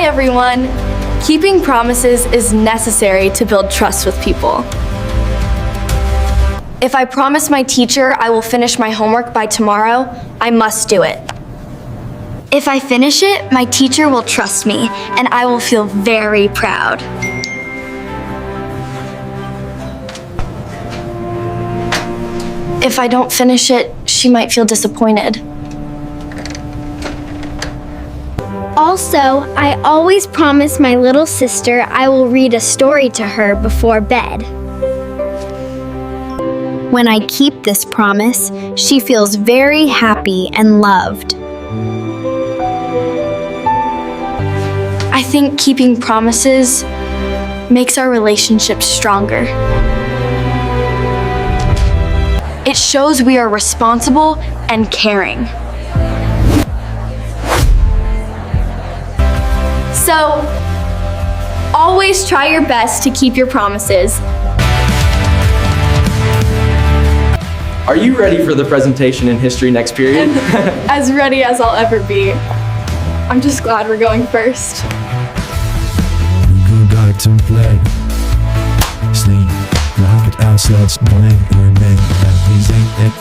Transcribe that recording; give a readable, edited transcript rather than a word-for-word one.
Hi everyone! Keeping promises is necessary to build trust with people. If I promise my teacher I will finish my homework by tomorrow, I must do it. If I finish it, my teacher will trust me, and I will feel very proud. If I don't finish it, she might feel disappointed. Also, I always promise my little sister I will read a story to her before bed. When I keep this promise, she feels very happy and loved. I think keeping promises makes our relationship stronger. It shows we are responsible and caring. So, always try your best to keep your promises. Are you ready for the presentation in history next period? As ready as I'll ever be. I'm just glad we're going first. We go back to play. Sleep, rocket ourselves, play, remain, everything.